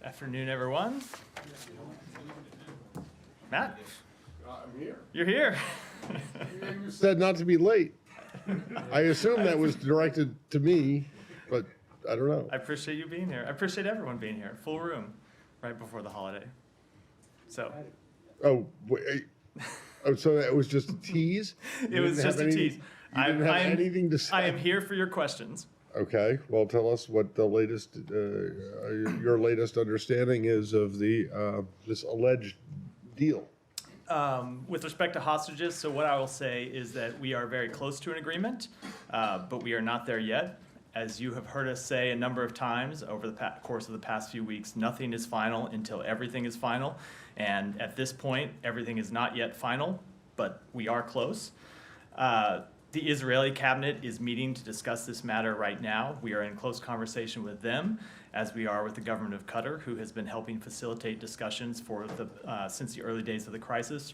Afternoon, everyone. Matt, I'm here. you're here. You said not to be late. I assume that was directed to me, but I don't know. I appreciate you being here. I appreciate everyone being here. Full room right before the holiday. So Oh, wait. Oh, so that was just a tease? it was just a tease. You didn't have anything to say? I am here for your questions. Okay, well, tell us what the latest, your latest understanding is of the this alleged deal. With respect to hostages, so what I will say is that we are very close to an agreement, but we are not there yet. As you have heard us say a number of times over the course of the past few weeks, nothing is final until everything is final. And at this point, everything is not yet final, but we are close. The Israeli cabinet is meeting to discuss this matter right now. We are in close conversation with them, as we are with the government of Qatar, who has been helping facilitate discussions for since the early days of the crisis.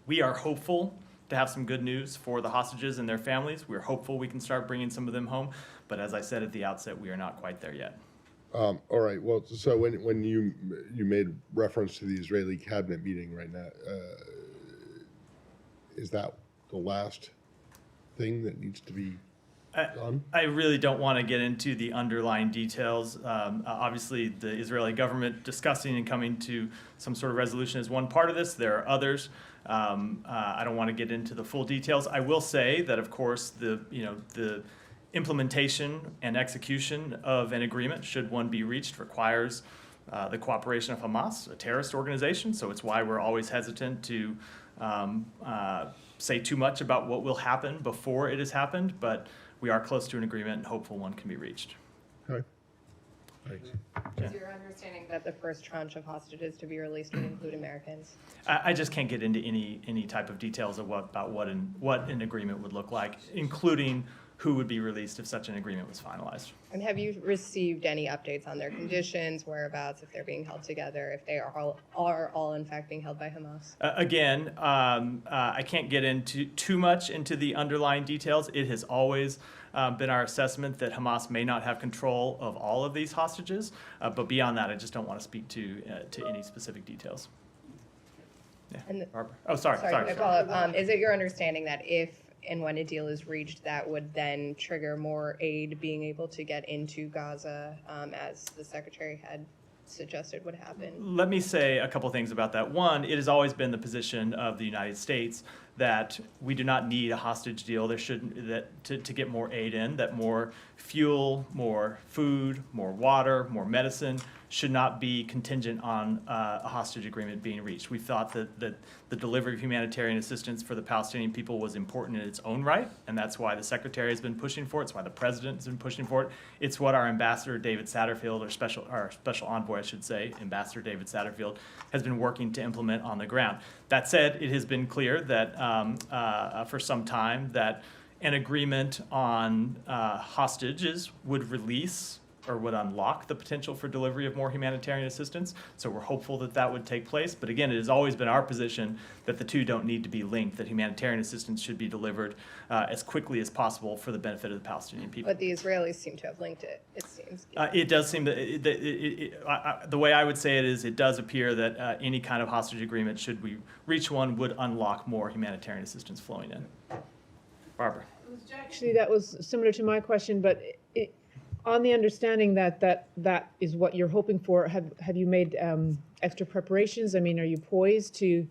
We are hopeful to have some good news for the hostages and their families. We're hopeful we can start bringing some of them home, but as I said at the outset, we are not quite there yet. All right, well, so when you made reference to the Israeli cabinet meeting right now, is that the last thing that needs to be done? I really don't want to get into the underlying details. Obviously, the Israeli government discussing and coming to some sort of resolution is one part of this. There are others. I don't want to get into the full details. I will say that, of course, the implementation and execution of an agreement, should one be reached, requires the cooperation of Hamas, a terrorist organization. So it's why we're always hesitant to say too much about what will happen before it has happened, but we are close to an agreement and hopeful one can be reached. Okay, thanks. Is your understanding that the first tranche of hostages to be released would include Americans? I just can't get into any type of details of what an agreement would look like, including who would be released if such an agreement was finalized. And have you received any updates on their conditions, whereabouts, if they're being held together, if they are all in fact being held by Hamas? Again, I can't get into too much into the underlying details. It has always been our assessment that Hamas may not have control of all of these hostages, but beyond that, I just don't want to speak to any specific details. Yeah, And Barbara. Oh, sorry. I follow up. Is it your understanding that if and when a deal is reached, that would then trigger more aid being able to get into Gaza, as the Secretary had suggested would happen? Let me say a couple things about that. One, it has always been the position of the United States that we do not need a hostage deal. There shouldn't to get more aid in, that more fuel, more food, more water, more medicine should not be contingent on a hostage agreement being reached. We thought that the delivery of humanitarian assistance for the Palestinian people was important in its own right, and that's why the Secretary has been pushing for it. It's why the President has been pushing for it. It's what our Ambassador David Satterfield, our special envoy, I should say, Ambassador David Satterfield, has been working to implement on the ground. That said, it has been clear that for some time that an agreement on hostages would release or would unlock the potential for delivery of more humanitarian assistance. So we're hopeful that that would take place. But again, it has always been our position that the two don't need to be linked, that humanitarian assistance should be delivered as quickly as possible for the benefit of the Palestinian people. But the Israelis seem to have linked it, it seems. It does seem that, the way I would say it is, it does appear that any kind of hostage agreement, should we reach one, would unlock more humanitarian assistance flowing in. Barbara. Actually, that was similar to my question, but on the understanding that is what you're hoping for, have you made extra preparations? I mean, are you poised to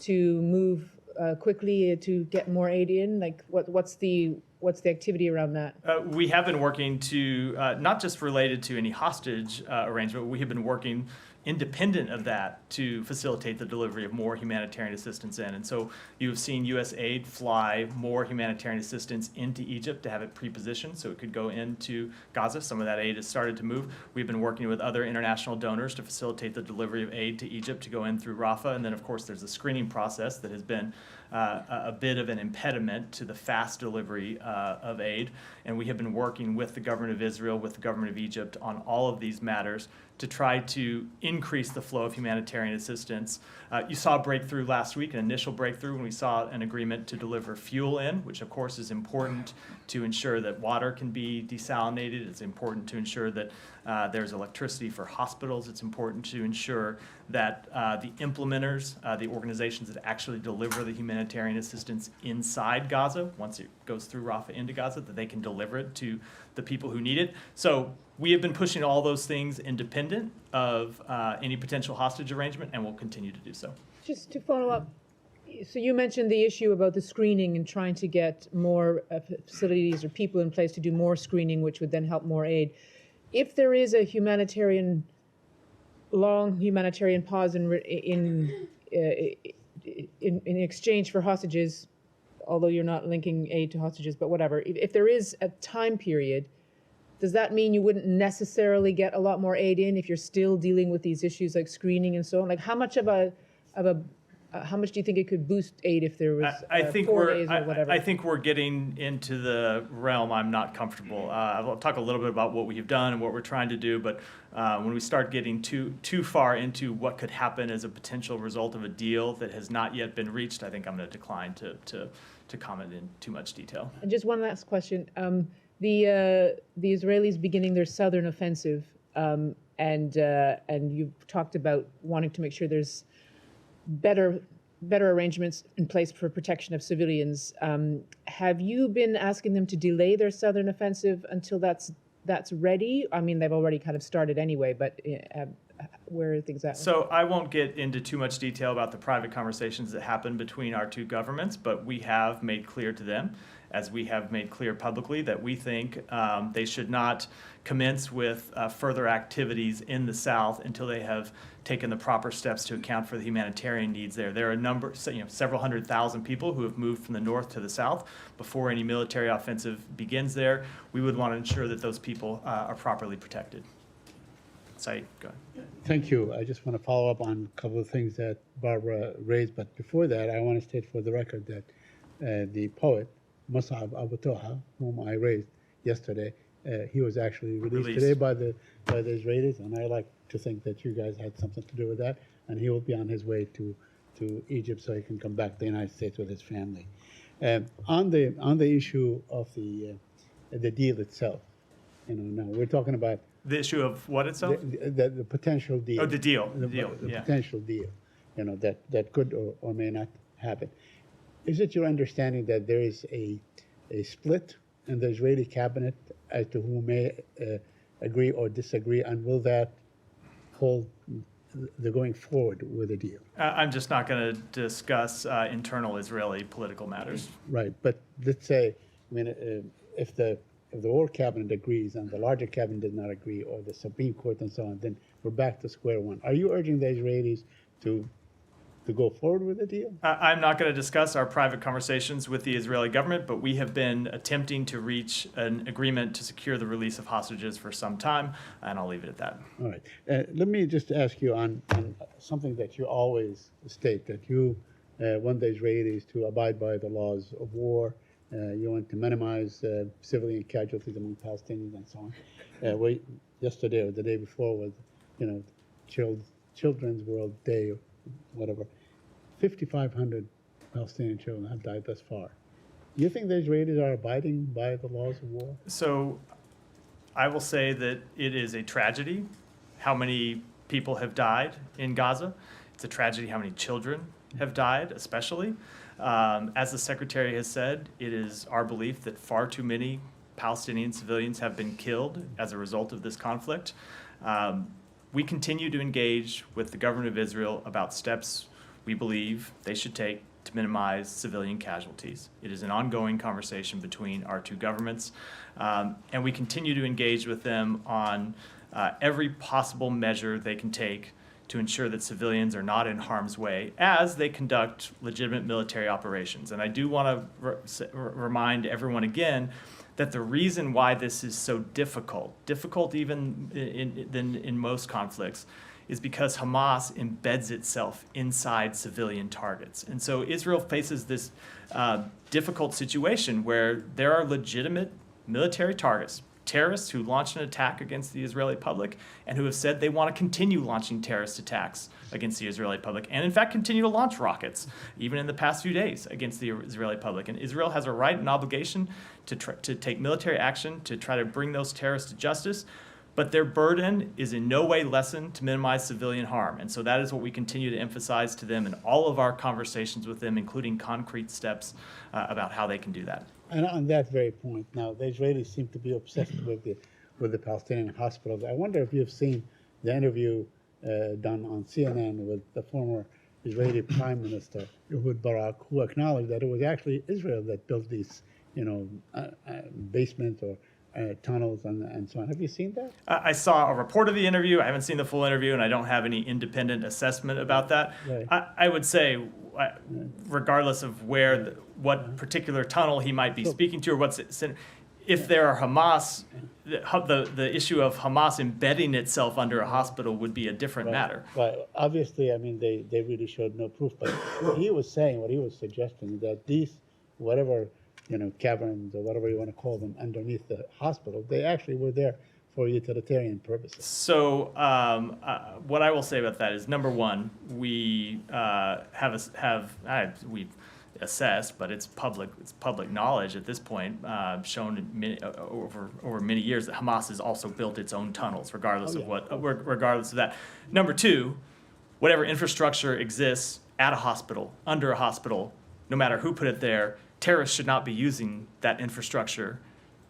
move quickly to get more aid in? Like, what's the activity around that? We have been working to, not just related to any hostage arrangement, we have been working independent of that to facilitate the delivery of more humanitarian assistance in. And so you have seen U.S. aid fly more humanitarian assistance into Egypt to have it pre-positioned so it could go into Gaza. Some of that aid has started to move. We've been working with other international donors to facilitate the delivery of aid to Egypt to go in through Rafah. And then, of course, there's a screening process that has been a bit of an impediment to the fast delivery of aid. And we have been working with the government of Israel, with the government of Egypt on all of these matters to try to increase the flow of humanitarian assistance. You saw a breakthrough last week, an initial breakthrough, when we saw an agreement to deliver fuel in, which of course is important to ensure that water can be desalinated. It's important to ensure that there's electricity for hospitals. It's important to ensure that the implementers, the organizations that actually deliver the humanitarian assistance inside Gaza, once it goes through Rafah into Gaza, that they can deliver it to the people who need it. So we have been pushing all those things independent of any potential hostage arrangement, and will continue to do so. Just to follow up, so you mentioned the issue about the screening and trying to get more facilities or people in place to do more screening, which would then help more aid. If there is a long humanitarian pause in exchange for hostages, although you're not linking aid to hostages, but whatever, if there is a time period, does that mean you wouldn't necessarily get a lot more aid in if you're still dealing with these issues like screening and so on? Like how much how much do you think it could boost aid if there was I think 4 days or whatever? I think we're getting into the realm I'm not comfortable. I'll talk a little bit about what we have done and what we're trying to do, but when we start getting too far into what could happen as a potential result of a deal that has not yet been reached, I think I'm going to decline to comment in too much detail. And just one last question. The Israelis beginning their southern offensive, and you've talked about wanting to make sure there's better arrangements in place for protection of civilians. Have you been asking them to delay their southern offensive until that's ready? I mean, they've already kind of started anyway, but where are things at? So I won't get into too much detail about the private conversations that happen between our two governments, but we have made clear to them, as we have made clear publicly, that we think they should not commence with further activities in the south until they have taken the proper steps to account for the humanitarian needs there. There are several 100,000 people who have moved from the north to the south. Before any military offensive begins there, we would want to ensure that those people are properly protected. Saeed, go ahead. Thank you. I just want to follow up on a couple of things that Barbara raised, but before that, I want to state for the record that the poet, Mus'ab Abu Toha, whom I raised yesterday, he was actually released today by the Israelis, and I like to think that you guys had something to do with that, and he will be on his way to Egypt so he can come back to the United States with his family. On the issue of the deal itself, now we're talking about The issue of what itself? the potential deal. Oh, the deal. The Yeah. potential deal, that could or may not happen. Is it your understanding that there is a split in the Israeli cabinet as to who may agree or disagree, and will that hold the going forward with a deal? I'm just not going to discuss internal Israeli political matters. Right, but let's say, if the whole cabinet agrees and the larger cabinet does not agree, or the Supreme Court and so on, then we're back to square one. Are you urging the Israelis to go forward with the deal? I'm not going to discuss our private conversations with the Israeli government, but we have been attempting to reach an agreement to secure the release of hostages for some time, and I'll leave it at that. All right. Let me just ask you on something that you always state, that you want the Israelis to abide by the laws of war. You want to minimize civilian casualties among Palestinians and so on. Yesterday or the day before was, Children's World Day, or whatever. 5,500 Palestinian children have died thus far. Do you think the Israelis are abiding by the laws of war? So I will say that it is a tragedy how many people have died in Gaza. It's a tragedy how many children have died, especially. As the Secretary has said, it is our belief that far too many Palestinian civilians have been killed as a result of this conflict. We continue to engage with the government of Israel about steps we believe they should take to minimize civilian casualties. It is an ongoing conversation between our two governments, and we continue to engage with them on every possible measure they can take to ensure that civilians are not in harm's way as they conduct legitimate military operations. And I do want to remind everyone again that the reason why this is so difficult even in most conflicts, is because Hamas embeds itself inside civilian targets. And so Israel faces this difficult situation where there are legitimate military targets, terrorists who launched an attack against the Israeli public and who have said they want to continue launching terrorist attacks against the Israeli public and in fact continue to launch rockets even in the past few days against the Israeli public. And Israel has a right and obligation to take military action to try to bring those terrorists to justice, but their burden is in no way lessened to minimize civilian harm. And so that is what we continue to emphasize to them in all of our conversations with them, including concrete steps about how they can do that. And on that very point, now the Israelis seem to be obsessed with the Palestinian hospitals. I wonder if you've seen the interview done on CNN with the former Israeli Prime Minister Ehud Barak, who acknowledged that it was actually Israel that built these, basements or tunnels and so on. Have you seen that? I saw a report of the interview. I haven't seen the full interview, and I don't have any independent assessment about that. Right. I would say, regardless of what particular tunnel he might be speaking to, or if there are Hamas, the issue of Hamas embedding itself under a hospital would be a different matter. Right. Obviously, I mean, they really showed no proof. But what he was suggesting that these, whatever, caverns or whatever you want to call them, underneath the hospital, they actually were there for utilitarian purposes. So what I will say about that is, number one, we've assessed, but it's public knowledge at this point, shown over many years that Hamas has also built its own tunnels, regardless of that. Number two, whatever infrastructure exists at a hospital, under a hospital, no matter who put it there, terrorists should not be using that infrastructure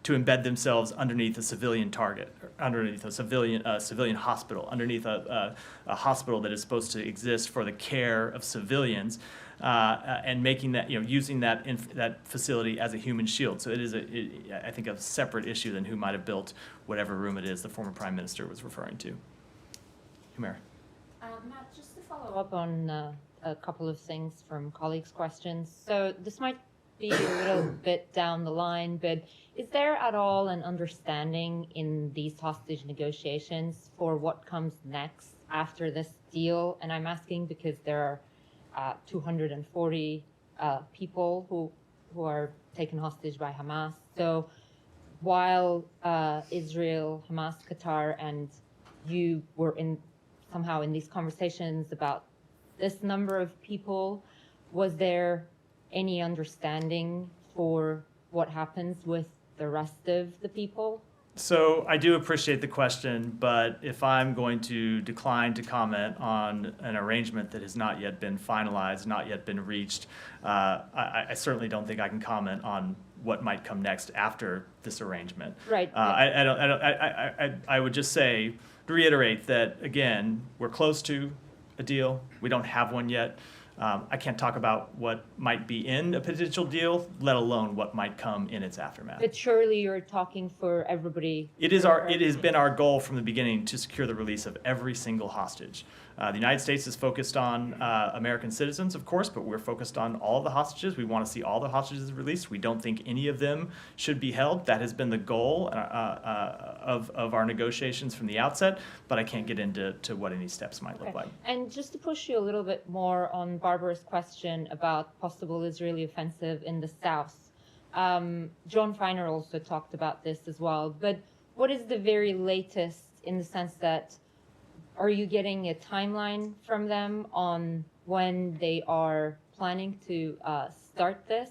to embed themselves underneath a civilian target, underneath a civilian hospital, underneath a hospital that is supposed to exist for the care of civilians, and making that, using that facility as a human shield. So it is, I think, a separate issue than who might have built whatever room it is the former prime minister was referring to. Humera. Matt, just to follow up on a couple of things from colleagues' questions. So this might be a little bit down the line, but is there at all an understanding in these hostage negotiations for what comes next after this deal? And I'm asking because there are 240 people who are taken hostage by Hamas. So while Israel, Hamas, Qatar, and you were somehow in these conversations about this number of people, was there any understanding for what happens with the rest of the people? So I do appreciate the question, but if I'm going to decline to comment on an arrangement that has not yet been finalized, not yet been reached, I certainly don't think I can comment on what might come next after this arrangement. Right. I would just say, to reiterate that, again, we're close to a deal. We don't have one yet. I can't talk about what might be in a potential deal, let alone what might come in its aftermath. But surely you're talking for everybody. It has been our goal from the beginning to secure the release of every single hostage. The United States is focused on American citizens, of course, but we're focused on all of the hostages. We want to see all the hostages released. We don't think any of them should be held. That has been the goal of our negotiations from the outset, but I can't get into what any steps might look like. And just to push you a little bit more on Barbara's question about possible Israeli offensive in the south, John Feiner also talked about this as well, but what is the very latest in the sense that are you getting a timeline from them on when they are planning to start this?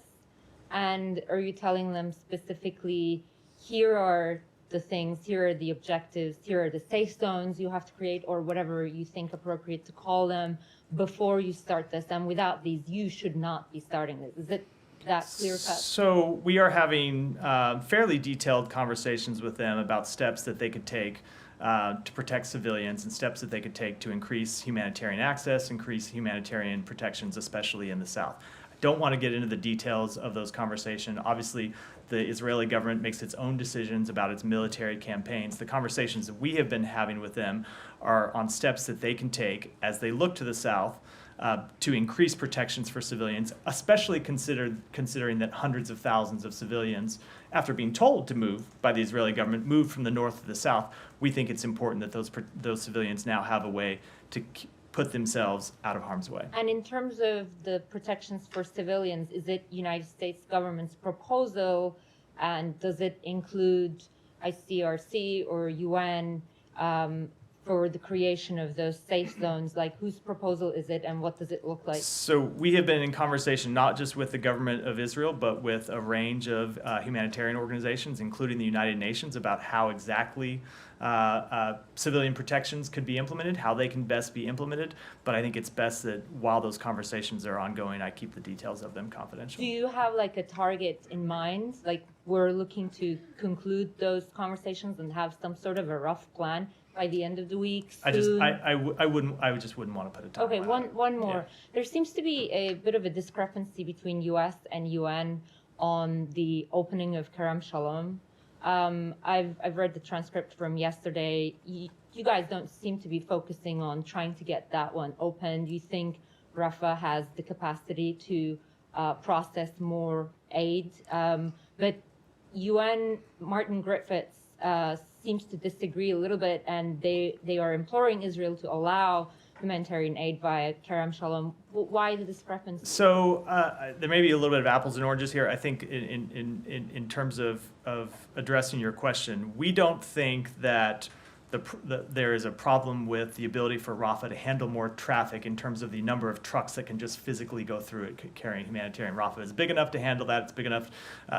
And are you telling them specifically, here are the things, here are the objectives, here are the safe zones you have to create, or whatever you think appropriate to call them before you start this? And without these, you should not be starting this. Is it that clear cut? So we are having fairly detailed conversations with them about steps that they could take to protect civilians and steps that they could take to increase humanitarian access, increase humanitarian protections, especially in the south. I don't want to get into the details of those conversations. Obviously, the Israeli government makes its own decisions about its military campaigns. The conversations that we have been having with them are on steps that they can take as they look to the south to increase protections for civilians, especially considering that hundreds of thousands of civilians, after being told to move by the Israeli government, moved from the north to the south. We think it's important that those civilians now have a way to put themselves out of harm's way. And in terms of the protections for civilians, is it United States government's proposal, and does it include ICRC or UN for the creation of those safe zones? Like, whose proposal is it, and what does it look like? So we have been in conversation not just with the government of Israel, but with a range of humanitarian organizations, including the United Nations, about how exactly civilian protections could be implemented, how they can best be implemented. But I think it's best that while those conversations are ongoing, I keep the details of them confidential. Do you have like a target in mind? Like, we're looking to conclude those conversations and have some sort of a rough plan by the end of the week? I just soon? I just wouldn't want to put a timeline. Okay, on it. one more. Yeah. There seems to be a bit of a discrepancy between US and UN on the opening of Kerem Shalom. I've read the transcript from yesterday. You guys don't seem to be focusing on trying to get that one open. Do you think Rafah has the capacity to process more aid? But UN, Martin Griffiths seems to disagree a little bit, and they are imploring Israel to allow humanitarian aid via Kerem Shalom. Why the discrepancy? So there may be a little bit of apples and oranges here. I think in terms of addressing your question, we don't think that there is a problem with the ability for Rafah to handle more traffic in terms of the number of trucks that can just physically go through it carrying humanitarian. Rafah is big enough to handle that. It's big enough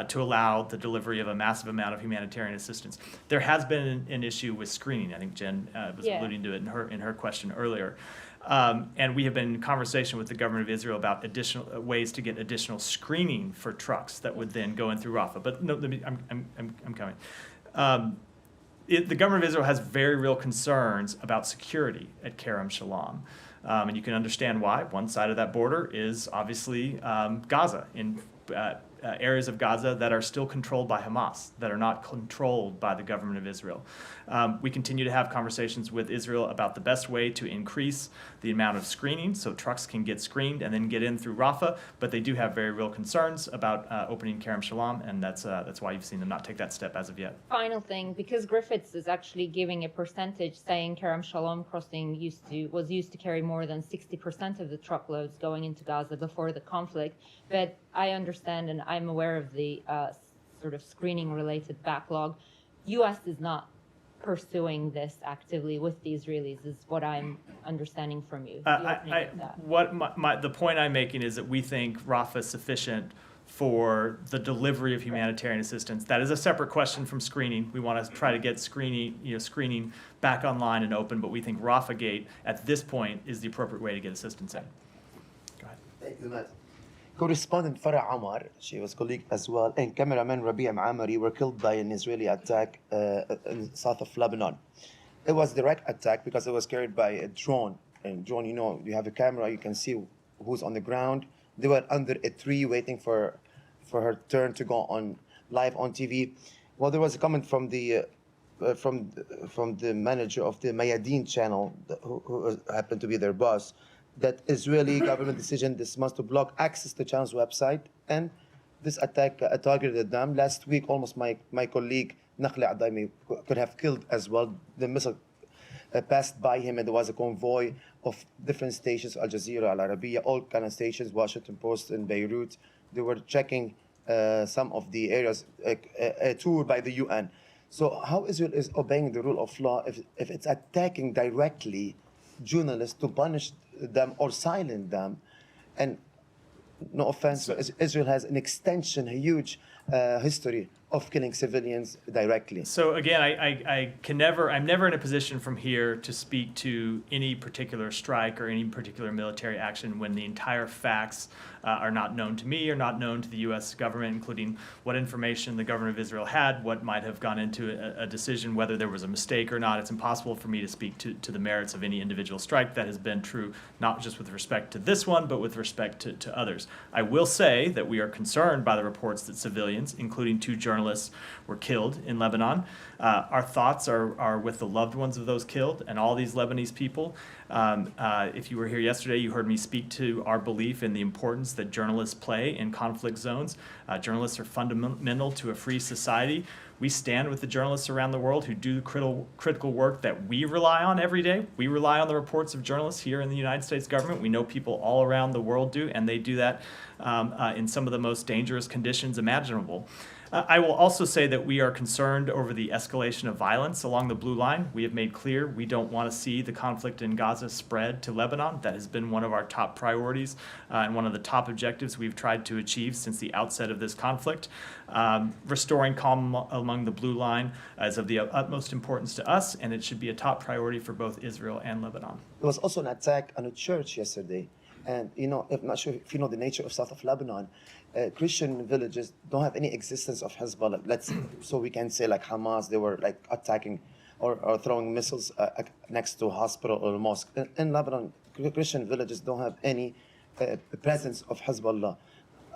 to allow the delivery of a massive amount of humanitarian assistance. There has been an issue with screening. I think Jen was alluding to it in her question earlier. And we have been in conversation with the government of Israel about additional ways to get additional screening for trucks that would then go in through Rafah. But no, I'm coming. The government of Israel has very real concerns about security at Kerem Shalom. And you can understand why. One side of that border is obviously Gaza, in areas of Gaza that are still controlled by Hamas, that are not controlled by the government of Israel. We continue to have conversations with Israel about the best way to increase the amount of screening so trucks can get screened and then get in through Rafah, but they do have very real concerns about opening Kerem Shalom, and that's why you've seen them not take that step as of yet. Final thing, because Griffiths is actually giving a percentage saying Kerem Shalom crossing was used to carry more than 60% of the truckloads going into Gaza before the conflict, but I understand and I'm aware of the sort of screening related backlog. U.S. is not pursuing this actively with the Israelis, is what I'm understanding from you. The point I'm making is that we think Rafah is sufficient for the delivery of humanitarian assistance. That is a separate question from screening. We want to try to get screening back online and open, but we think Rafah Gate at this point is the appropriate way to get assistance in. Go ahead. Thank you, Matt. Correspondent Farah Amar, she was colleague as well, and cameraman Rabi' Amari were killed by an Israeli attack in south of Lebanon. It was a direct attack because it was carried by a drone. And drone, you have a camera, you can see who's on the ground. They were under a tree waiting for her turn to go on live on TV. Well, there was a comment from the manager of the Mayadeen channel, who happened to be their boss, that Israeli government decision this month to block access to the channel's website, and this attack targeted them. Last week, almost my colleague Nakhli Adaimi could have killed as well. The missile passed by him, and there was a convoy of different stations, Al Jazeera, Al Arabiya, all kind of stations, Washington Post in Beirut. They were checking some of the areas, a tour by the UN. So how Israel is obeying the rule of law if it's attacking directly journalists to punish them or silence them? And no offense, Israel has an extension, a huge history of killing civilians directly. So again, I'm never in a position from here to speak to any particular strike or any particular military action when the entire facts are not known to me or not known to the U.S. government, including what information the government of Israel had, what might have gone into a decision, whether there was a mistake or not. It's impossible for me to speak to the merits of any individual strike. That has been true not just with respect to this one, but with respect to others. I will say that we are concerned by the reports that civilians, including 2 journalists, were killed in Lebanon. Our thoughts are with the loved ones of those killed and all these Lebanese people. If you were here yesterday, you heard me speak to our belief in the importance that journalists play in conflict zones. Journalists are fundamental to a free society. We stand with the journalists around the world who do critical work that we rely on every day. We rely on the reports of journalists here in the United States government. We know people all around the world do, and they do that in some of the most dangerous conditions imaginable. I will also say that we are concerned over the escalation of violence along the blue line. We have made clear we don't want to see the conflict in Gaza spread to Lebanon. That has been one of our top priorities and one of the top objectives we've tried to achieve since the outset of this conflict. Restoring calm along the blue line is of the utmost importance to us, and it should be a top priority for both Israel and Lebanon. There was also an attack on a church yesterday. And, I'm not sure if you know the nature of south of Lebanon. Christian villages don't have any existence of Hezbollah. So we can say like Hamas, they were like attacking or throwing missiles next to a hospital or a mosque. In Lebanon, Christian villages don't have any presence of Hezbollah.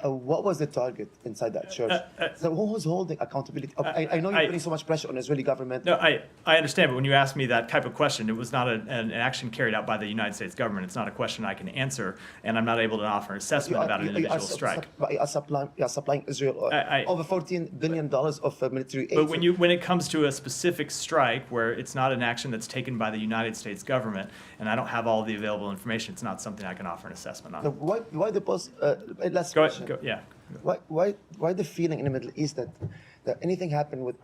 What was the target inside that church? So who was holding accountability? I know you're putting so much pressure on the Israeli government. No, I understand, but when you ask me that type of question, it was not an action carried out by the United States government. It's not a question I can answer, and I'm not able to offer an assessment about an individual strike. You are supplying Israel over $14 billion of military aid. But when it comes to a specific strike where it's not an action that's taken by the United States government, and I don't have all the available information, it's not something I can offer an assessment on. Why the post? Last Go question. ahead. Yeah. Why the feeling in the Middle East that anything happened with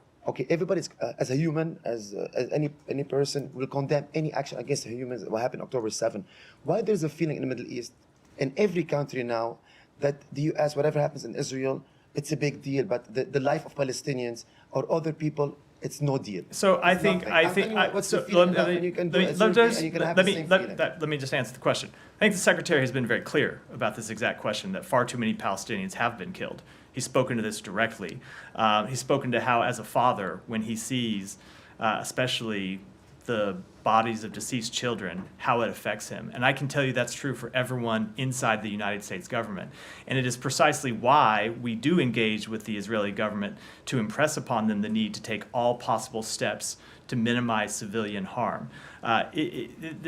everybody's as a human as any person will condemn any action against humans, what happened October 7. Why there's a feeling in the Middle East in every country now that the U.S. whatever happens in Israel it's a big deal, but the life of Palestinians or other people it's no deal. So I think what's the feeling now when you can do it as Israeli and you can have the same feeling? let me just answer the question. I think the Secretary has been very clear about this exact question, that far too many Palestinians have been killed. He's spoken to this directly. He's spoken to how, as a father, when he sees especially the bodies of deceased children, how it affects him. And I can tell you that's true for everyone inside the United States government. And it is precisely why we do engage with the Israeli government to impress upon them the need to take all possible steps to minimize civilian harm.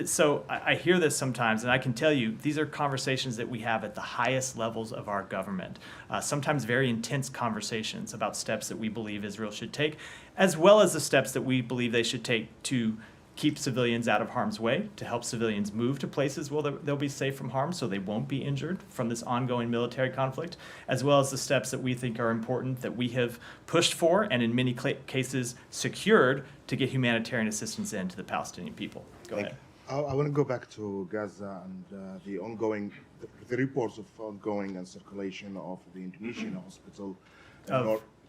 So I hear this sometimes, and I can tell you these are conversations that we have at the highest levels of our government, sometimes very intense conversations about steps that we believe Israel should take, as well as the steps that we believe they should take to keep civilians out of harm's way, to help civilians move to places where they'll be safe from harm so they won't be injured from this ongoing military conflict, as well as the steps that we think are important that we have pushed for and in many cases secured to get humanitarian assistance in to the Palestinian people. Go ahead. I want to go back to Gaza and the reports of ongoing and circulation of the Indonesian hospital,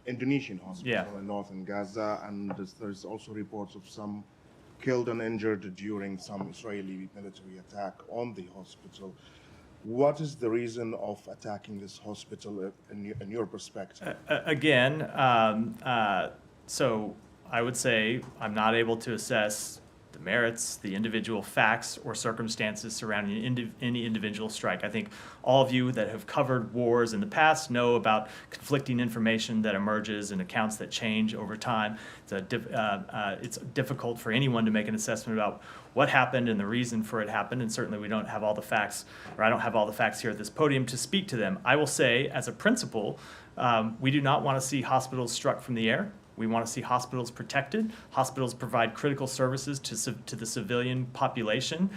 Indonesian hospital in northern Gaza, and there's also reports of some killed and injured during some Israeli military attack on the hospital. What is the reason of attacking this hospital in your perspective? So I would say I'm not able to assess the merits, the individual facts or circumstances surrounding any individual strike. I think all of you that have covered wars in the past know about conflicting information that emerges and accounts that change over time. It's difficult for anyone to make an assessment about what happened and the reason for it happened, and certainly we don't have all the facts, or I don't have all the facts here at this podium to speak to them. I will say, as a principle, we do not want to see hospitals struck from the air. We want to see hospitals protected. Hospitals provide critical services to the civilian population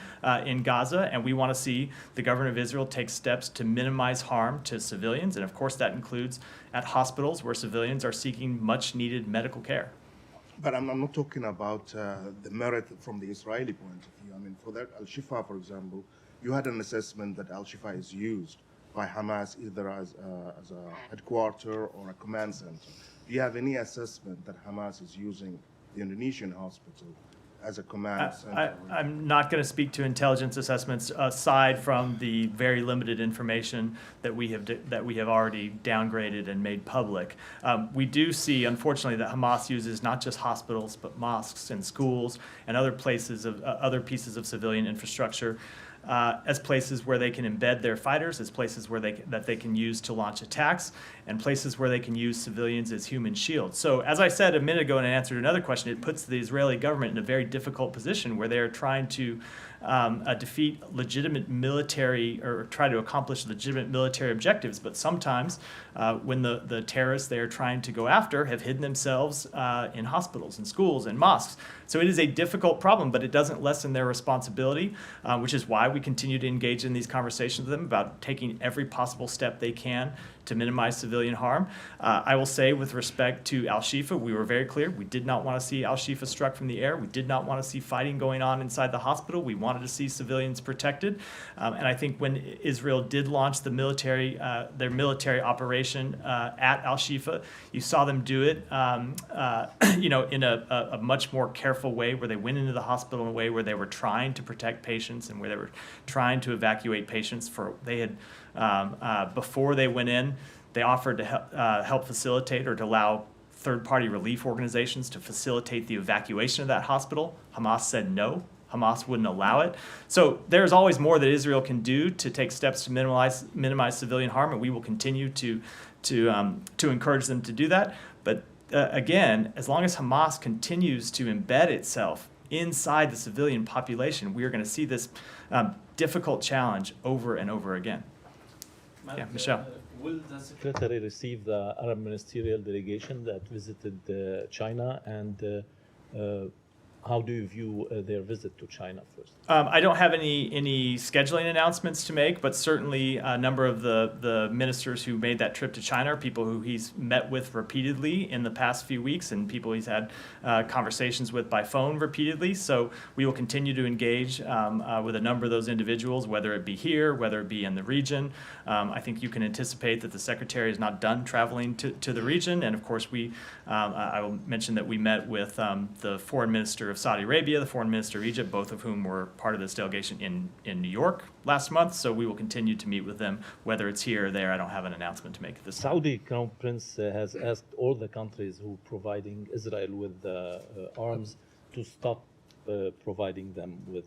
in Gaza, and we want to see the government of Israel take steps to minimize harm to civilians, and of course that includes at hospitals where civilians are seeking much needed medical care. But I'm not talking about the merit from the Israeli point of view. I mean, for that Al-Shifa, for example, you had an assessment that Al-Shifa is used by Hamas either as a headquarter or a command center. Do you have any assessment that Hamas is using the Indonesian hospital as a command center? I'm not going to speak to intelligence assessments aside from the very limited information that we have already downgraded and made public. We do see, unfortunately, that Hamas uses not just hospitals but mosques and schools and other pieces of civilian infrastructure as places where they can embed their fighters, as places where they can use to launch attacks, and places where they can use civilians as human shields. So, as I said a minute ago in answer to another question, it puts the Israeli government in a very difficult position where they are trying to defeat legitimate military or try to accomplish legitimate military objectives, but sometimes when the terrorists they are trying to go after have hidden themselves in hospitals and schools and mosques. So it is a difficult problem, but it doesn't lessen their responsibility, which is why we continue to engage in these conversations with them about taking every possible step they can to minimize civilian harm. I will say with respect to Al-Shifa, we were very clear. We did not want to see Al-Shifa struck from the air. We did not want to see fighting going on inside the hospital. We wanted to see civilians protected. And I think when Israel did launch the their military operation at Al-Shifa, you saw them do it, in a much more careful way, where they went into the hospital in a way where they were trying to protect patients and where they were trying to evacuate patients. Before they went in, they offered to help facilitate or to allow third-party relief organizations to facilitate the evacuation of that hospital. Hamas said no. Hamas wouldn't allow it. So there's always more that Israel can do to take steps to minimize civilian harm, and we will continue to encourage them to do that. But again, as long as Hamas continues to embed itself inside the civilian population, we are going to see this difficult challenge over and over again. Yeah, Michelle. Will the Secretary receive the Arab ministerial delegation that visited China, and how do you view their visit to China first? I don't have any scheduling announcements to make, but certainly a number of the ministers who made that trip to China are people who he's met with repeatedly in the past few weeks, and people he's had conversations with by phone repeatedly. So we will continue to engage with a number of those individuals, whether it be here, whether it be in the region. I think you can anticipate that the Secretary is not done traveling to the region. And of course, I will mention that we met with the Foreign Minister of Saudi Arabia, the Foreign Minister of Egypt, both of whom were part of this delegation in New York last month. So we will continue to meet with them, whether it's here or there. I don't have an announcement to make at this time. Saudi Crown Prince has asked all the countries who are providing Israel with arms to stop providing them with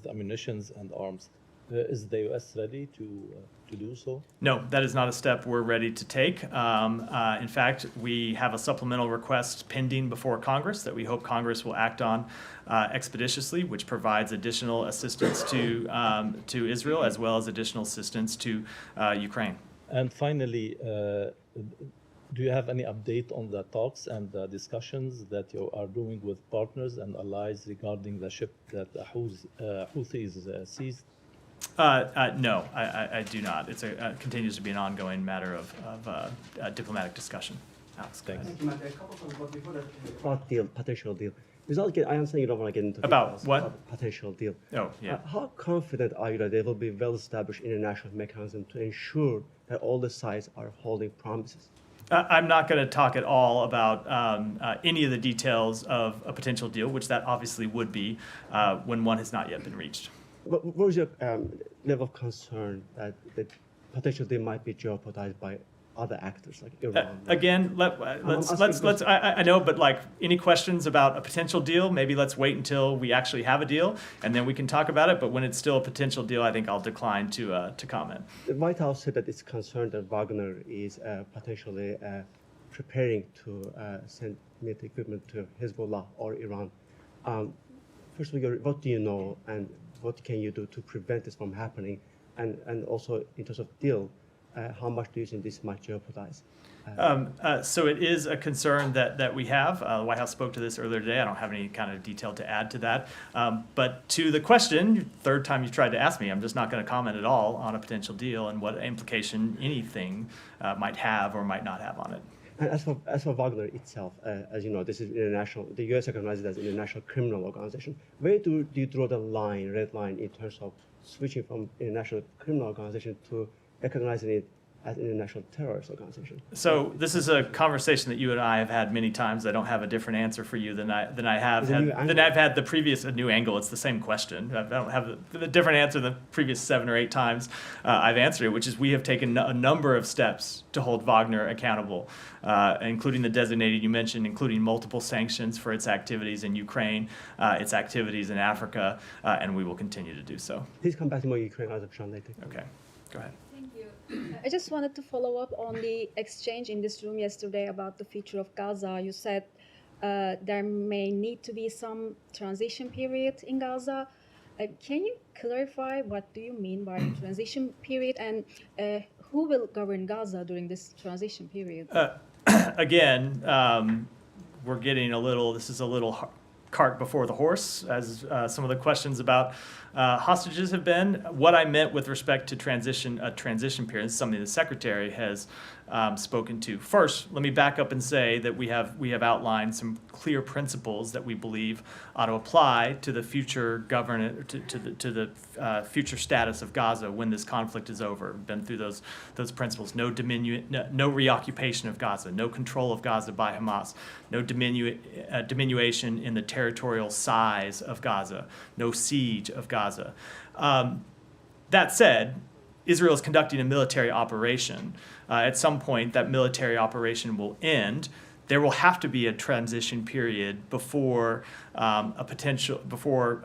ammunitions and arms. Is the U.S. ready to do so? No, that is not a step we're ready to take. In fact, we have a supplemental request pending before Congress that we hope Congress will act on expeditiously, which provides additional assistance to Israel as well as additional assistance to Ukraine. And finally, do you have any update on the talks and the discussions that you are doing with partners and allies regarding the ship that the Houthis seized? No, I do not. It continues to be an ongoing matter of diplomatic discussion. Alex, go ahead. Thanks. A couple of things before that, potential deal. I understand you don't want to get into About details what? about potential deal. Oh, yeah. How confident are you that there will be well-established international mechanism to ensure that all the sides are holding promises? I'm not going to talk at all about any of the details of a potential deal, which that obviously would be when one has not yet been reached. What is your level of concern that the potential deal might be jeopardized by other actors like Iran? Again, I know, but like any questions about a potential deal, maybe let's wait until we actually have a deal, and then we can talk about it. But when it's still a potential deal, I think I'll decline to comment. The White House said that it's concerned that Wagner is potentially preparing to send military equipment to Hezbollah or Iran. First of all, what do you know, and what can you do to prevent this from happening? And also, in terms of deal, how much do you think this might jeopardize? So it is a concern that we have. The White House spoke to this earlier today. I don't have any kind of detail to add to that. But to the question, third time you tried to ask me, I'm just not going to comment at all on a potential deal and what implication anything might have or might not have on it. And as for Wagner itself, as you know, this is international. The U.S. recognizes it as an international criminal organization. Where do you draw the red line, in terms of switching from international criminal organization to recognizing it as an international terrorist organization? So this is a conversation that you and I have had many times. I don't have a different answer for you than I've had the previous new angle. It's the same question. I don't have the different answer than the previous 7 or 8 times I've answered it, which is we have taken a number of steps to hold Wagner accountable, including the designated you mentioned, including multiple sanctions for its activities in Ukraine, its activities in Africa, and we will continue to do so. Please come back to more Ukraine as a later. Okay, go ahead. I just wanted to follow up on the exchange in this room yesterday about the future of Gaza. You said there may need to be some transition period in Gaza. Can you clarify what do you mean by transition period, and who will govern Gaza during this transition period? Again, we're getting this is a little cart before the horse, as some of the questions about hostages have been. What I meant with respect to a transition period is something the Secretary has spoken to. First, let me back up and say that we have outlined some clear principles that we believe ought to apply to the future to the future status of Gaza when this conflict is over. We've been through those principles: no reoccupation of Gaza, no control of Gaza by Hamas, no diminution in the territorial size of Gaza, no siege of Gaza. That said, Israel is conducting a military operation. At some point, that military operation will end. There will have to be a transition period before before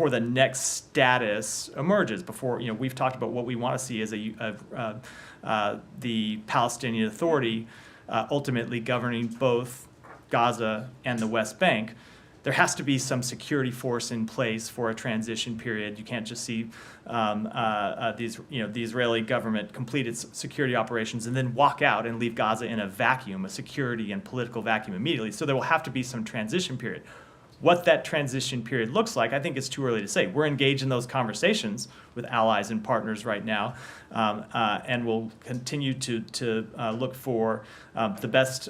the next status emerges. Before we've talked about what we want to see as the Palestinian Authority ultimately governing both Gaza and the West Bank. There has to be some security force in place for a transition period. You can't just see the Israeli government complete its security operations and then walk out and leave Gaza in a vacuum, a security and political vacuum immediately. So there will have to be some transition period. What that transition period looks like, I think it's too early to say. We're engaged in those conversations with allies and partners right now, and we'll continue to look for the best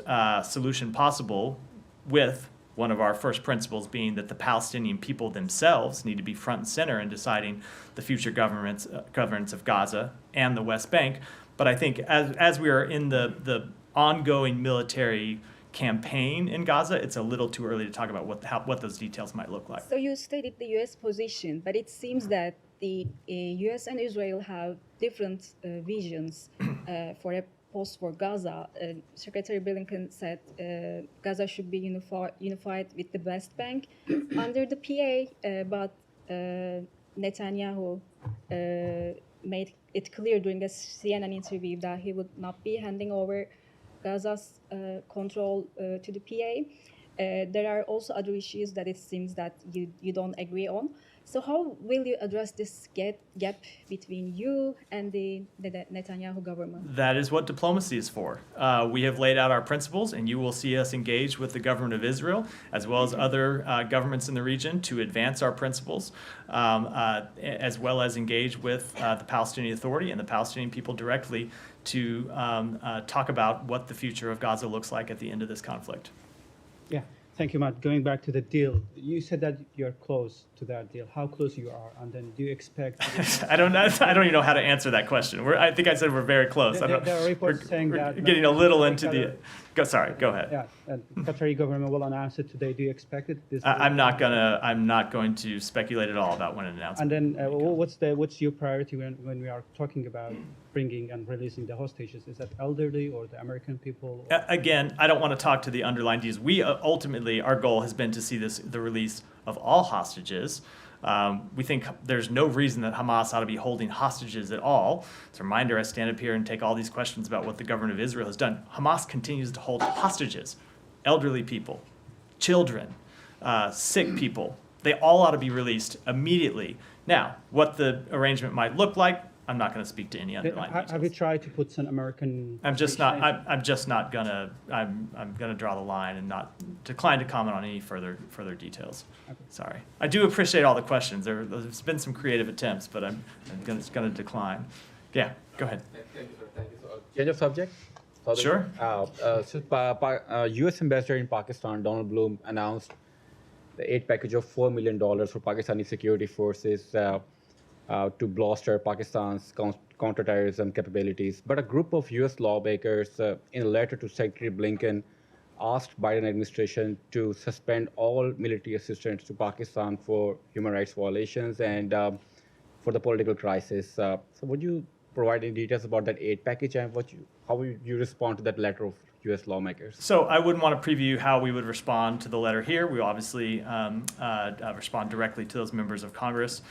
solution possible, with one of our first principles being that the Palestinian people themselves need to be front and center in deciding the future governance of Gaza and the West Bank. But I think as we are in the ongoing military campaign in Gaza, it's a little too early to talk about what those details might look like. So you stated the U.S. position, but it seems that the U.S. and Israel have different visions for a post-war Gaza. Secretary Blinken said Gaza should be unified with the West Bank under the PA, but Netanyahu made it clear during a CNN interview that he would not be handing over Gaza's control to the PA. There are also other issues that it seems that you don't agree on. So how will you address this gap between you and the Netanyahu government? That is what diplomacy is for. We have laid out our principles, and you will see us engage with the government of Israel, as well as other governments in the region, to advance our principles, as well as engage with the Palestinian Authority and the Palestinian people directly to talk about what the future of Gaza looks like at the end of this conflict. Yeah, thank you, Matt. Going back to the deal, you said that you're close to that deal. How close you are, and then do you expect? I don't even know how to answer that question. I think I said we're very close. There are reports saying that. We're getting a little into the. Go ahead. Yeah, and Qatari government will announce it today. Do you expect it? I'm not going to speculate at all about when an announcement. And then, what's your priority when we are talking about bringing and releasing the hostages? Is that elderly or the American people? Again, I don't want to talk to the underlying details. We ultimately, our goal has been to see the release of all hostages. We think there's no reason that Hamas ought to be holding hostages at all. It's a reminder, I stand up here and take all these questions about what the government of Israel has done. Hamas continues to hold hostages, elderly people, children, sick people. They all ought to be released immediately. Now, what the arrangement might look like, I'm not going to speak to any underlying details. Have you tried to put some American? I'm gonna draw the line and not decline to comment on any further details. Okay. Sorry. I do appreciate all the questions. There's been some creative attempts, but I'm gonna decline. Yeah, go ahead. Thank you, sir. Thank you, sir. Change of subject? Sure. U.S. Ambassador in Pakistan, Donald Bloom, announced the aid package of $4 million for Pakistani security forces to bolster Pakistan's counterterrorism capabilities. But a group of U.S. lawmakers, in a letter to Secretary Blinken, asked Biden administration to suspend all military assistance to Pakistan for human rights violations and for the political crisis. So would you provide any details about that aid package and how would you respond to that letter of U.S. lawmakers? So I wouldn't want to preview how we would respond to the letter here. We obviously respond directly to those members of Congress.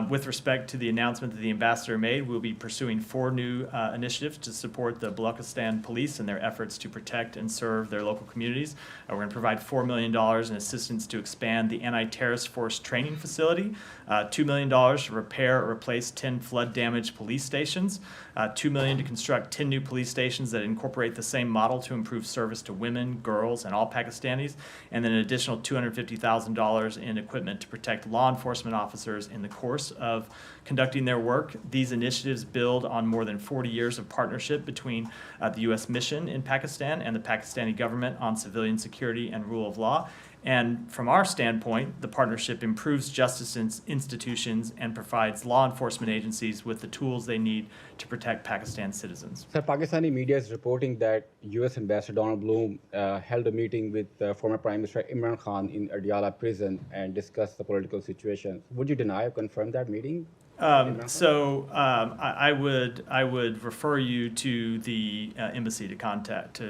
With respect to the announcement that the ambassador made, we'll be pursuing 4 new initiatives to support the Balochistan police in their efforts to protect and serve their local communities. We're going to provide $4 million in assistance to expand the anti-terrorist force training facility, $2 million to repair or replace 10 flood-damaged police stations, $2 million to construct 10 new police stations stations that incorporate the same model to improve service to women, girls, and all Pakistanis, and then an additional $250,000 in equipment to protect law enforcement officers in the course of conducting their work. These initiatives build on more than 40 years of partnership between the U.S. mission in Pakistan and the Pakistani government on civilian security and rule of law. And from our standpoint, the partnership improves justice institutions and provides law enforcement agencies with the tools they need to protect Pakistan's citizens. So Pakistani media is reporting that U.S. Ambassador Donald Bloom held a meeting with former Prime Minister Imran Khan in Adiala prison and discussed the political situation. Would you deny or confirm that meeting? I would refer you to the embassy to contact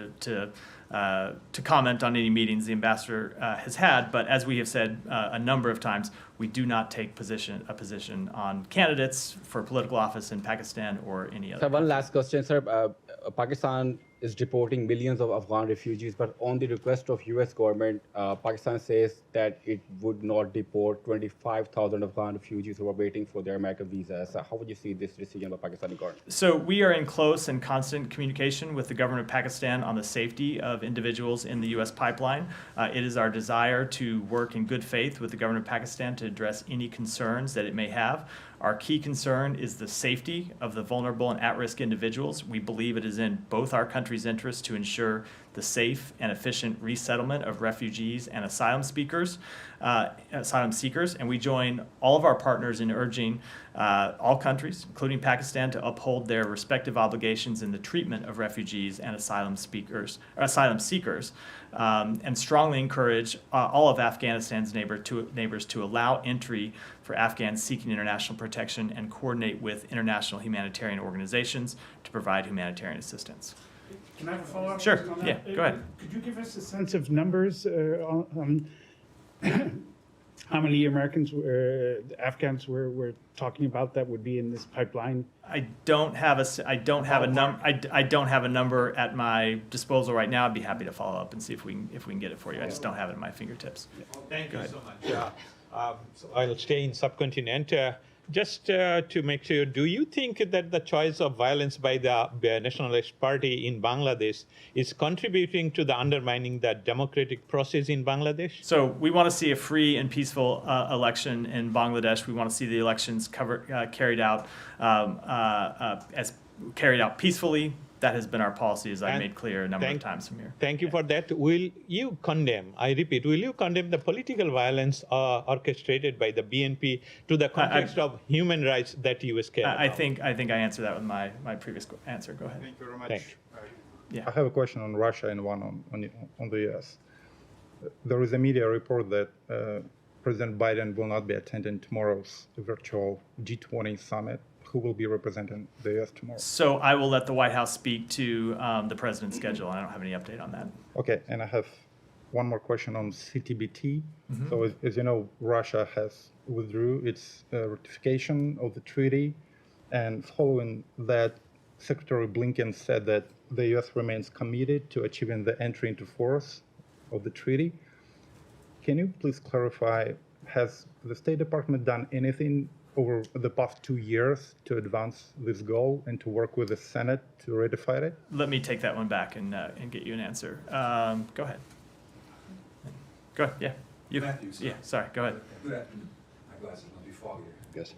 to comment on any meetings the ambassador has had. But as we have said a number of times, we do not take a position on candidates for political office in Pakistan or any other. So one last question, sir. Pakistan is deporting millions of Afghan refugees, but on the request of U.S. government, Pakistan says that it would not deport 25,000 Afghan refugees who are waiting for their American visas. So how would you see this decision by Pakistani government? So we are in close and constant communication with the government of Pakistan on the safety of individuals in the U.S. pipeline. It is our desire to work in good faith with the government of Pakistan to address any concerns that it may have. Our key concern is the safety of the vulnerable and at-risk individuals. We believe it is in both our countries' interest to ensure the safe and efficient resettlement of refugees and asylum seekers, and we join all of our partners in urging all countries, including Pakistan, to uphold their respective obligations in the treatment of refugees and asylum seekers, and strongly encourage all of Afghanistan's neighbors to allow entry for Afghans seeking international protection and coordinate with international humanitarian organizations to provide humanitarian assistance. Can I have a follow-up? Sure. on that? Yeah, go ahead. Could you give us a sense of numbers on how many Americans, Afghans we're talking about that would be in this pipeline? I don't have a number at my disposal right now. I'd be happy to follow up and see if we can get it for you. I just don't have it at my fingertips. Thank you so much. So I'll stay in subcontinent. Just to make sure, do you think that the choice of violence by the nationalist party in Bangladesh is contributing to the undermining the democratic process in Bangladesh? So we want to see a free and peaceful election in Bangladesh. We want to see the elections carried out peacefully. That has been our policy, as I made clear a number of times from here. Thank you for that. Will you condemn, I repeat, will you condemn the political violence orchestrated by the BNP to the context of human rights that you care about? I think I answered that with my previous answer. Go ahead. Thank you very much. Thanks. Yeah. I have a question on Russia and one on the U.S. There is a media report that President Biden will not be attending tomorrow's virtual G20 summit. Who will be representing the U.S. tomorrow? So I will let the White House speak to the president's schedule. I don't have any update on that. Okay, and I have one more question on CTBT. So as you know, Russia has withdrew its ratification of the treaty, and following that, Secretary Blinken said that the U.S. remains committed to achieving the entry into force of the treaty. Can you please clarify, has the State Department done anything over the past 2 years to advance this goal and to work with the Senate to ratify it? Let me take that one back and get you an answer. Go ahead. Go ahead. Yeah. You. Matthew, sorry. Yeah. Sorry. Go ahead. Good afternoon. My glasses might be foggy. Yes.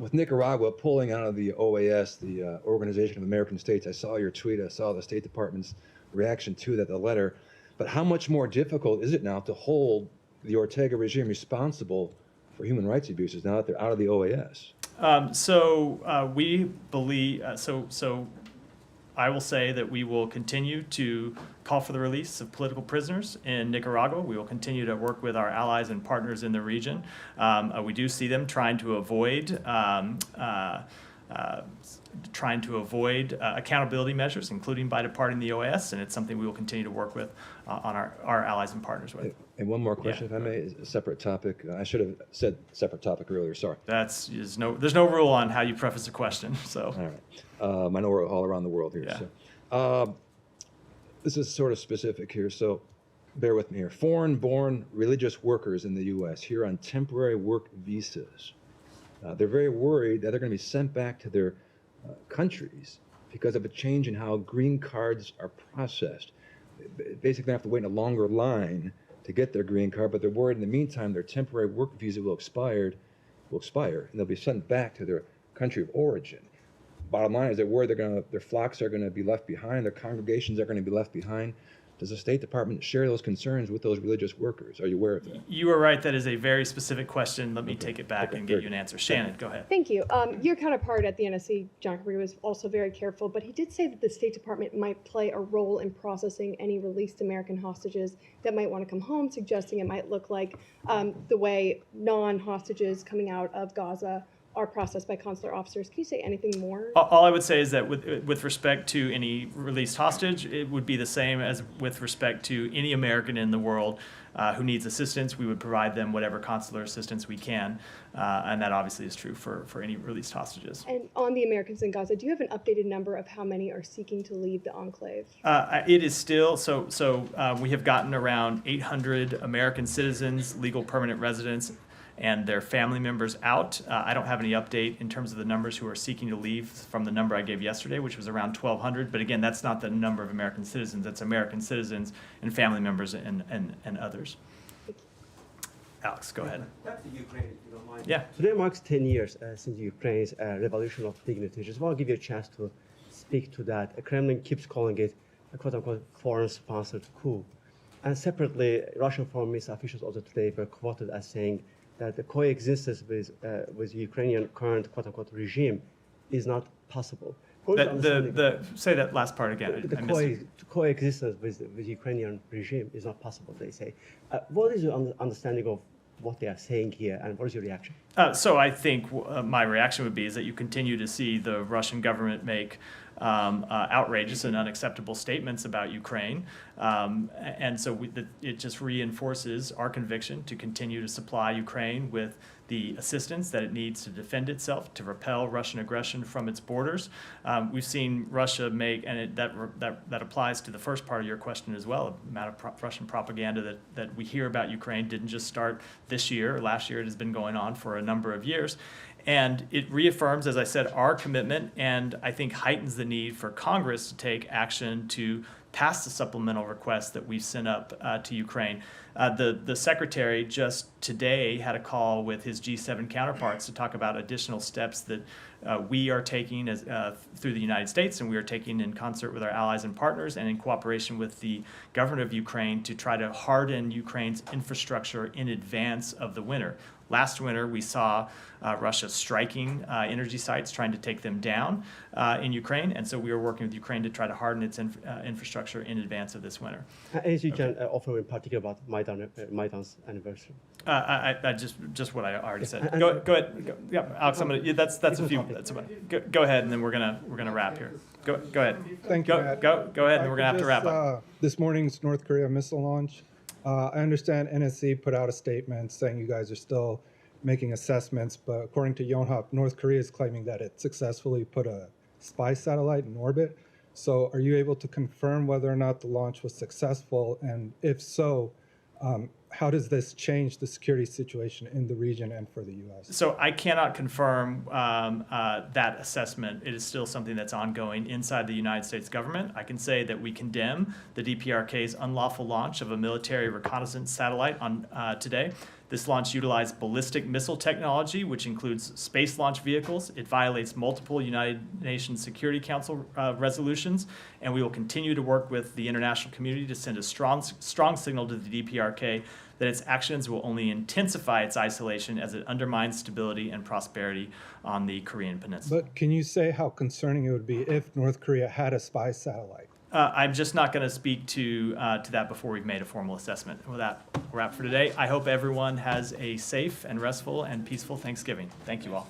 With Nicaragua pulling out of the OAS, the Organization of American States, I saw your tweet. I saw the State Department's reaction to that, the letter. But how much more difficult is it now to hold the Ortega regime responsible for human rights abuses now that they're out of the OAS? We believe, so I will say that we will continue to call for the release of political prisoners in Nicaragua. We will continue to work with our allies and partners in the region. We do see them trying to avoid accountability measures, including by departing the OAS, and it's something we will continue to work with on our allies and partners with. And one more question, if I may, a separate topic. I should have said separate topic earlier, sorry. There's no rule on how you preface a question, so. All right. I know we're all around the world here. Yeah. So, this is sort of specific here, so bear with me here. Foreign-born religious workers in the U.S. here on temporary work visas. They're very worried that they're going to be sent back to their countries because of a change in how green cards are processed. Basically, they have to wait in a longer line to get their green card, but they're worried in the meantime their temporary work visa will expire, and they'll be sent back to their country of origin. Bottom line is they're worried their flocks are going to be left behind, their congregations are going to be left behind. Does the State Department share those concerns with those religious workers? Are you aware of that? You are right. That is a very specific question. Let me take it back and get you an answer. Shannon, go ahead. Thank you. Your counterpart at the NSC, John Kerry, was also very careful, but he did say that the State Department might play a role in processing any released American hostages that might want to come home, suggesting it might look like the way non-hostages coming out of Gaza are processed by consular officers. Can you say anything more? All I would say is that with respect to any released hostage, it would be the same as with respect to any American in the world who needs assistance. We would provide them whatever consular assistance we can, and that obviously is true for any released hostages. And on the Americans in Gaza, do you have an updated number of how many are seeking to leave the enclave? It is still, we have gotten around 800 American citizens, legal permanent residents, and their family members out. I don't have any update in terms of the numbers who are seeking to leave from the number I gave yesterday, which was around 1,200. But again, that's not the number of American citizens. That's American citizens and family members and others. Alex, go ahead. Back to Ukraine, if you don't mind. Yeah. Today marks 10 years since Ukraine's revolution of dignity. Just want to give you a chance to speak to that. The Kremlin keeps calling it a quote-unquote foreign-sponsored coup. And separately, Russian foreign ministry officials also today were quoted as saying that the coexistence with Ukrainian current quote-unquote regime is not possible. Say that last part again. The coexistence with Ukrainian regime is not possible, they say. What is your understanding of what they are saying here, and what is your reaction? So I think my reaction would be is that you continue to see the Russian government make outrageous and unacceptable statements about Ukraine. And so it just reinforces our conviction to continue to supply Ukraine with the assistance that it needs to defend itself, to repel Russian aggression from its borders. We've seen Russia make, and that applies to the first part of your question as well, the amount of Russian propaganda that we hear about Ukraine didn't just start this year or last year. It has been going on for a number of years. And it reaffirms, as I said, our commitment, and I think heightens the need for Congress to take action to pass the supplemental request that we've sent up to Ukraine. The secretary just today had a call with his G7 counterparts to talk about additional steps that we are taking through the United States, and we are taking in concert with our allies and partners and in cooperation with the government of Ukraine to try to harden Ukraine's infrastructure in advance of the winter. Last winter, we saw Russia striking energy sites, trying to take them down in Ukraine, and so we are working with Ukraine to try to harden its infrastructure in advance of this winter. Anything you can offer in particular about Maidan's anniversary? I just what I already said. Go ahead. Yeah, Alex, that's a few. Go ahead, and then we're gonna wrap here. Go ahead. Thank you, Matt. Go ahead, and we're gonna have to wrap up. This morning's North Korea missile launch. I understand NSC put out a statement saying you guys are still making assessments, but according to Yonhap, North Korea is claiming that it successfully put a spy satellite in orbit. So are you able to confirm whether or not the launch was successful? And if so, how does this change the security situation in the region and for the U.S.? So I cannot confirm that assessment. It is still something that's ongoing inside the United States government. I can say that we condemn the DPRK's unlawful launch of a military reconnaissance satellite on today. This launch utilized ballistic missile technology, which includes space launch vehicles. It violates multiple United Nations Security Council resolutions, and we will continue to work with the international community to send a strong signal to the DPRK that its actions will only intensify its isolation as it undermines stability and prosperity on the Korean Peninsula. But can you say how concerning it would be if North Korea had a spy satellite? I'm just not going to speak to that before we've made a formal assessment. With that, we'll wrap for today. I hope everyone has a safe and restful and peaceful Thanksgiving. Thank you all.